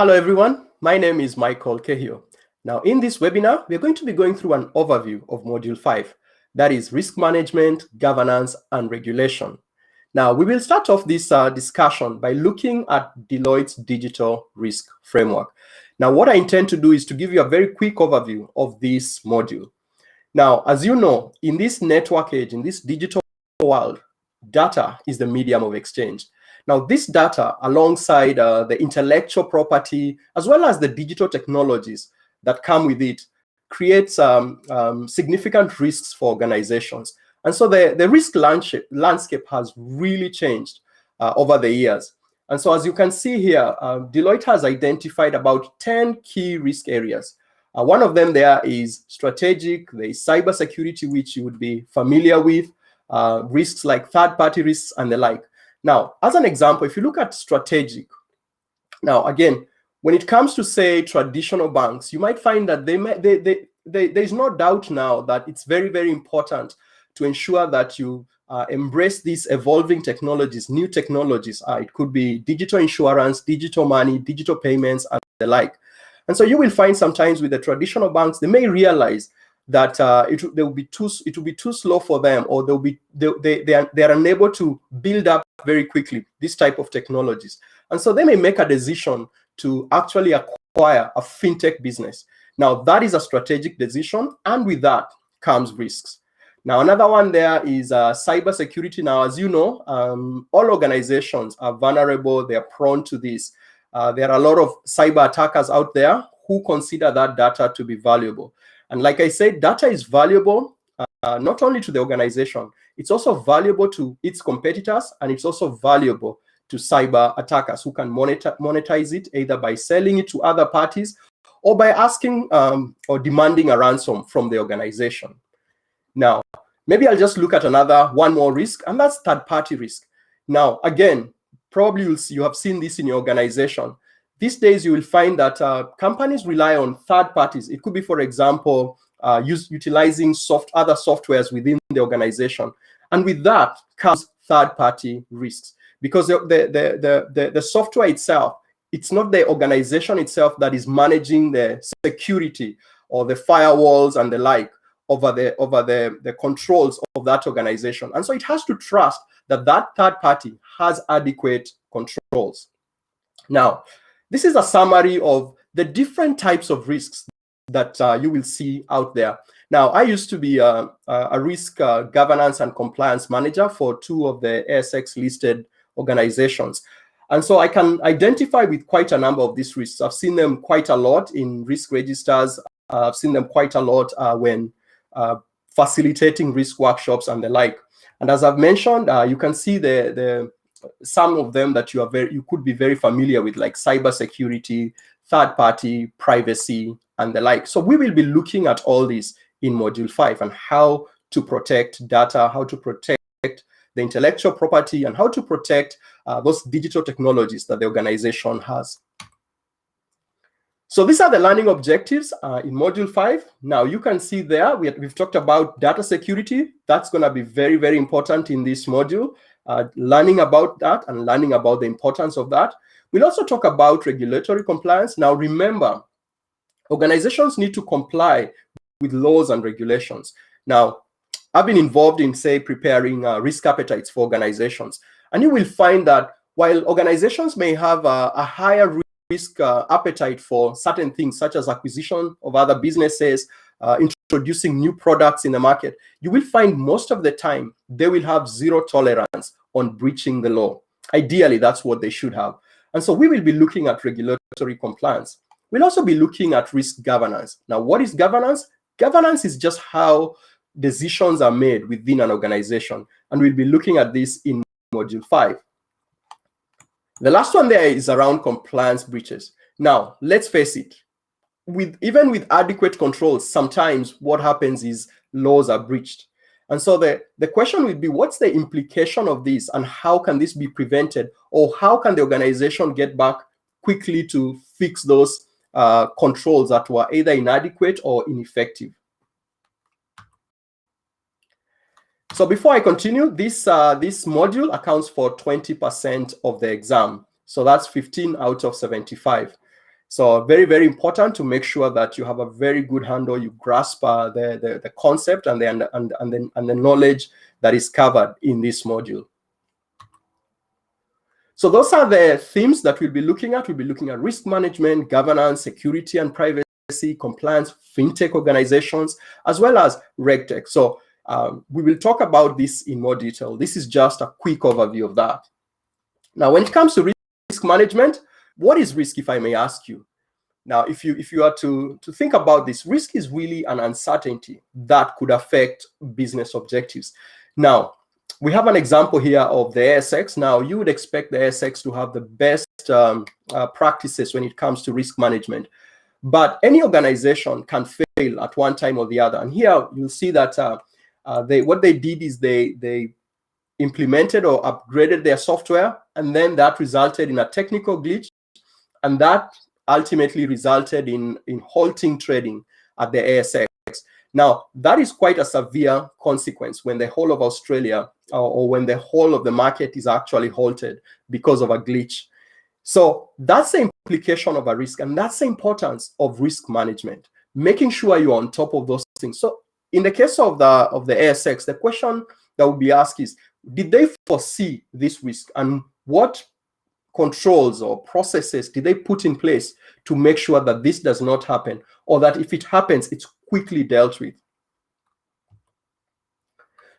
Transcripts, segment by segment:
Hello everyone, my name is Michael Kehio. Now in this webinar, we're going to be going through an overview of Module 5, that is risk management, governance, and regulation. Now we will start off this discussion by looking at Deloitte's digital risk framework. Now what I intend to do is to give you a very quick overview of this module. Now, as you know, in this network age, in this digital world, data is the medium of exchange. Now, this data, alongside the intellectual property, as well as the digital technologies that come with it, creates significant risks for organizations. And so the risk landscape has really changed over the years. And so as you can see here, Deloitte has identified about 10 key risk areas. One of them there is strategic, there is cybersecurity, which you would be familiar with, risks like third-party risks and the like. Now, as an example, if you look at strategic, now again, when it comes to, say, traditional banks, you might find that there's no doubt now that it's very, very important to ensure that you embrace these evolving technologies, new technologies. It could be digital insurance, digital money, digital payments, and the like. And so you will find sometimes with the traditional banks, they may realize that it will be too slow for them, or they are unable to build up very quickly this type of technologies. And so they may make a decision to actually acquire a fintech business. Now that is a strategic decision, and with that comes risks. Now another one there is cybersecurity. Now, as you know, all organizations are vulnerable, they are prone to this. There are a lot of cyber attackers out there who consider that data to be valuable. And like I said, data is valuable not only to the organization, it's also valuable to its competitors, and it's also valuable to cyber attackers who can monetize it either by selling it to other parties or by asking or demanding a ransom from the organization. Now, maybe I'll just look at one more risk, and that's third-party risk. Now, again, probably you have seen this in your organization. These days, you will find that companies rely on third parties. It could be, for example, utilizing other softwares within the organization. And with that comes third-party risks, because the software itself, it's not the organization itself that is managing the security or the firewalls and the like over the controls of that organization. And so it has to trust that that third party has adequate controls. Now, this is a summary of the different types of risks that you will see out there. Now, I used to be a risk governance and compliance manager for two of the ASX-listed organizations. And so I can identify with quite a number of these risks. I've seen them quite a lot in risk registers. I've seen them quite a lot when facilitating risk workshops and the like. And as I've mentioned, you can see some of them that you could be very familiar with, like cybersecurity, third-party, privacy, and the like. So we will be looking at all this in Module 5 and how to protect data, how to protect the intellectual property, and how to protect those digital technologies that the organization has. So these are the learning objectives in Module 5. Now you can see there, we've talked about data security. That's going to be very, very important in this module. Learning about that and learning about the importance of that. We'll also talk about regulatory compliance. Now remember, organizations need to comply with laws and regulations. Now, I've been involved in, say, preparing risk appetites for organizations. And you will find that while organizations may have a higher risk appetite for certain things, such as acquisition of other businesses, introducing new products in the market, you will find most of the time they will have zero tolerance on breaching the law. Ideally, that's what they should have. And so we will be looking at regulatory compliance. We'll also be looking at risk governance. Now, what is governance? Governance is just how decisions are made within an organization. And we'll be looking at this in Module 5. The last one there is around compliance breaches. Now, let's face it, even with adequate controls, sometimes what happens is laws are breached. And so the question would be, what's the implication of this, and how can this be prevented, or how can the organization get back quickly to fix those controls that were either inadequate or ineffective? So before I continue, this module accounts for 20% of the exam. So that's 15 out of 75. So very, very important to make sure that you have a very good handle, you grasp the concept and the knowledge that is covered in this module. So those are the themes that we'll be looking at. We'll be looking at risk management, governance, security and privacy, compliance, fintech organizations, as well as RedTech. So we will talk about this in more detail. This is just a quick overview of that. Now, when it comes to risk management, what is risk, if I may ask you? Now, if you are to think about this, risk is really an uncertainty that could affect business objectives. Now, we have an example here of the ASX. Now, you would expect the ASX to have the best practices when it comes to risk management. But any organization can fail at one time or the other. And here you'll see that what they did is they implemented or upgraded their software, and then that resulted in a technical glitch, and that ultimately resulted in halting trading at the ASX. Now, that is quite a severe consequence when the whole of Australia or when the whole of the market is actually halted because of a glitch. So that's the implication of a risk, and that's the importance of risk management, making sure you're on top of those things. So in the case of the ASX, the question that will be asked is, did they foresee this risk, and what controls or processes did they put in place to make sure that this does not happen, or that if it happens, it's quickly dealt with?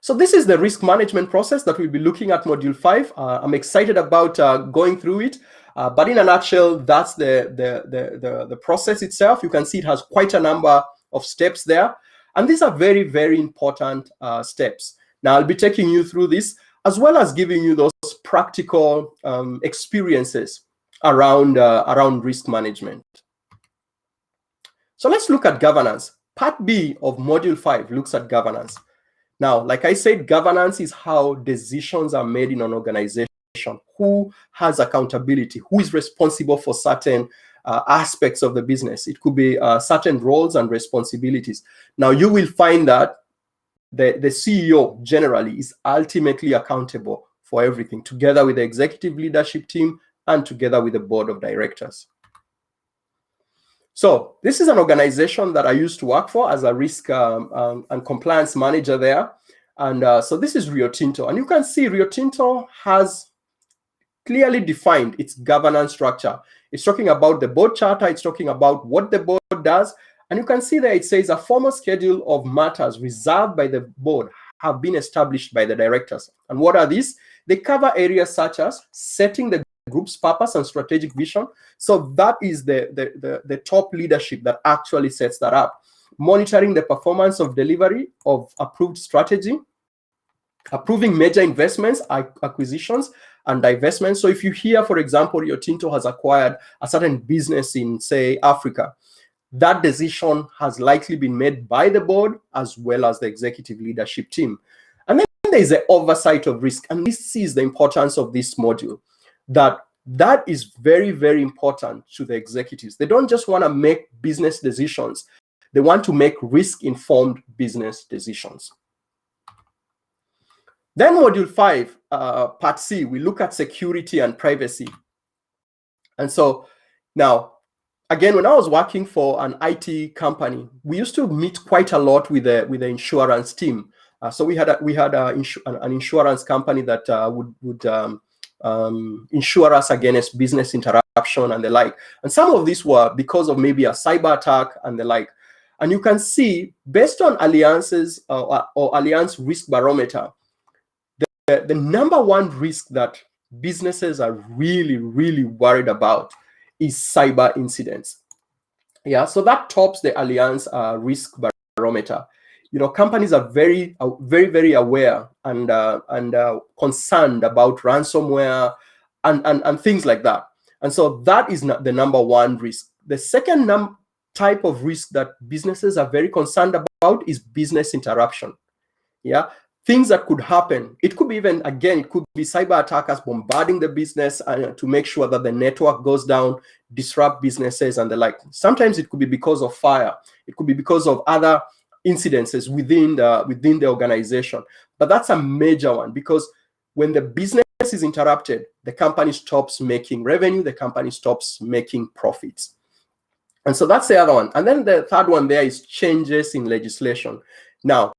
So this is the risk management process that we'll be looking at module 5. I'm excited about going through it, but in a nutshell, that's the process itself. You can see it has quite a number of steps there, and these are very, very important steps. Now, I'll be taking you through this, as well as giving you those practical experiences around risk management. So let's look at governance. Part B of module 5 looks at governance. Now, like I said, governance is how decisions are made in an organization. Who has accountability? Who is responsible for certain aspects of the business? It could be certain roles and responsibilities. Now, you will find that the CEO generally is ultimately accountable for everything, together with the executive leadership team and together with the board of directors. So this is an organization that I used to work for as a risk and compliance manager there. And so this is Rio Tinto. And you can see Rio Tinto has clearly defined its governance structure. It's talking about the board charter. It's talking about what the board does. And you can see there it says a formal schedule of matters reserved by the board have been established by the directors. And what are these? They cover areas such as setting the group's purpose and strategic vision. So that is the top leadership that actually sets that up. Monitoring the performance of delivery of approved strategy, approving major investments, acquisitions, and divestments. So if you hear, for example, Rio Tinto has acquired a certain business in, say, Africa, that decision has likely been made by the board as well as the executive leadership team. And then there is the oversight of risk. And this is the importance of this module, that is very, very important to the executives. They don't just want to make business decisions. They want to make risk-informed business decisions. Then module 5, part C, we look at security and privacy. And so now, again, when I was working for an IT company, we used to meet quite a lot with the insurance team. So we had an insurance company that would insure us against business interruption and the like. And some of these were because of maybe a cyber attack and the like. And you can see, based on Alliance's or Alliance Risk Barometer, the number one risk that businesses are really, really worried about is cyber incidents. Yeah, so that tops the Alliance Risk Barometer. You know, companies are very, very aware and concerned about ransomware and things like that. And so that is not the number one risk. The second type of risk that businesses are very concerned about is business interruption. Yeah, things that could happen. It could be even, again, it could be cyber attackers bombarding the business to make sure that the network goes down, disrupt businesses and the like. Sometimes it could be because of fire. It could be because of other incidences within the organization. But that's a major one, because when the business is interrupted, the company stops making revenue, the company stops making profits. And so that's the other one. And then the third one there is changes in legislation. Now,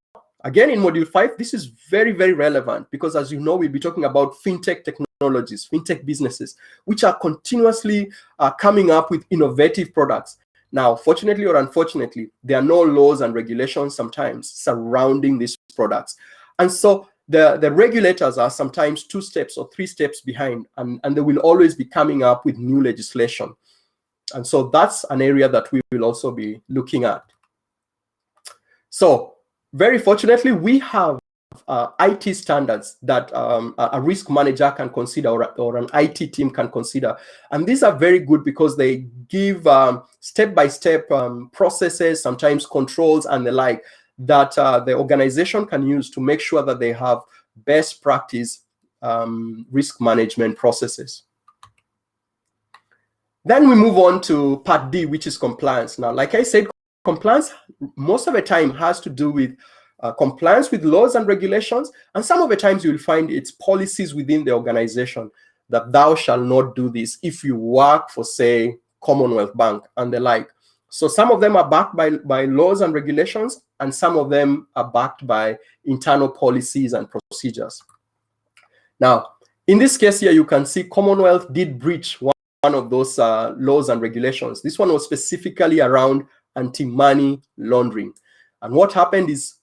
again, in Module 5, this is very, very relevant because, as you know, we'll be talking about fintech technologies, fintech businesses, which are continuously coming up with innovative products. Now, fortunately or unfortunately, there are no laws and regulations sometimes surrounding these products. And so the regulators are sometimes 2 steps or 3 steps behind, and they will always be coming up with new legislation. And so that's an area that we will also be looking at. So very fortunately, we have IT standards that a risk manager can consider, or an IT team can consider. And these are very good because they give step-by-step processes, sometimes controls and the like, that the organization can use to make sure that they have best practice risk management processes. Then we move on to part D, which is compliance. Now, like I said, compliance most of the time has to do with compliance with laws and regulations, and some of the times you'll find it's policies within the organization that thou shalt not do this if you work for, say, Commonwealth Bank and the like. So some of them are backed by laws and regulations, and some of them are backed by internal policies and procedures. Now, in this case here, you can see Commonwealth did breach one of those laws and regulations. This one was specifically around anti-money laundering. And what happened is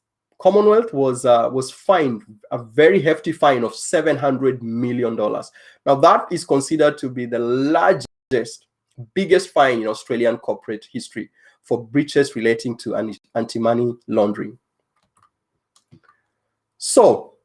Commonwealth was fined a very hefty fine of $700 million. Now, that is considered to be the largest, biggest fine in Australian corporate history for breaches relating to anti-money laundering. So,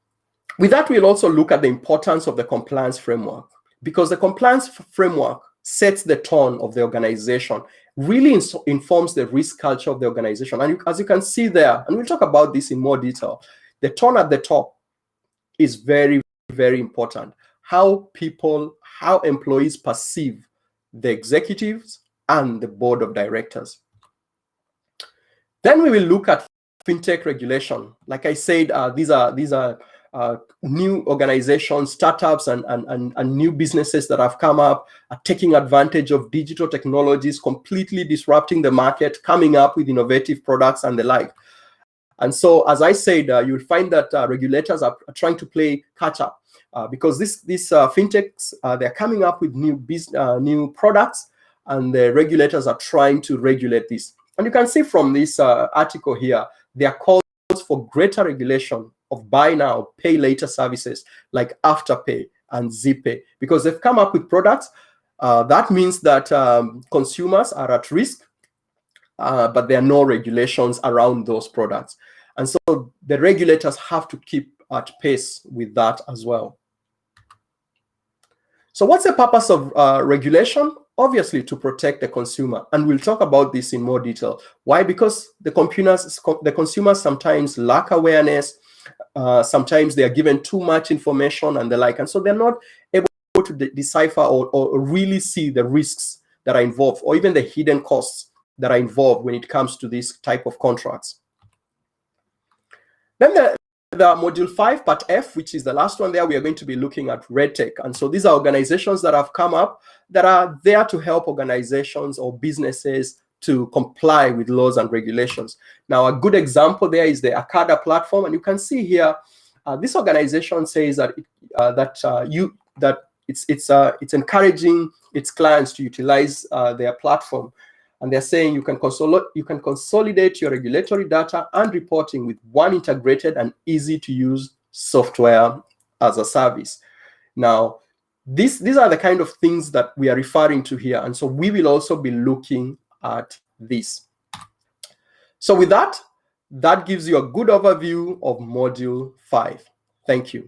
with that, we'll also look at the importance of the compliance framework, because the compliance framework sets the tone of the organization, really informs the risk culture of the organization. And as you can see there, and we'll talk about this in more detail, the tone at the top is very, very important. How employees perceive the executives and the board of directors. Then we will look at Fintech Regulation. Like I said, these are new organizations, startups, and new businesses that have come up, are taking advantage of digital technologies, completely disrupting the market, coming up with innovative products and the like. And so, as I said, you'll find that regulators are trying to play catch up because these fintechs, they're coming up with new products, and the regulators are trying to regulate this. And you can see from this article here, there are calls for greater regulation of buy now, pay later services like Afterpay and ZPay, because they've come up with products. That means that consumers are at risk, but there are no regulations around those products. And so the regulators have to keep at pace with that as well. So what's the purpose of regulation? Obviously, to protect the consumer. And we'll talk about this in more detail. Why? Because the consumers sometimes lack awareness. Sometimes they are given too much information and the like. And so they're not able to decipher or really see the risks that are involved, or even the hidden costs that are involved when it comes to this type of contracts. Then the Module 5, Part F, which is the last one there, we are going to be looking at RedTech. And so these are organizations that have come up that are there to help organizations or businesses to comply with laws and regulations. Now, a good example there is the Akada platform. And you can see here, this organization says that it's encouraging its clients to utilize their platform. And they're saying you can consolidate your regulatory data and reporting with one integrated and easy to use software as a service. Now, these are the kind of things that we are referring to here. And so we will also be looking at this. So with that, that gives you a good overview of Module 5. Thank you.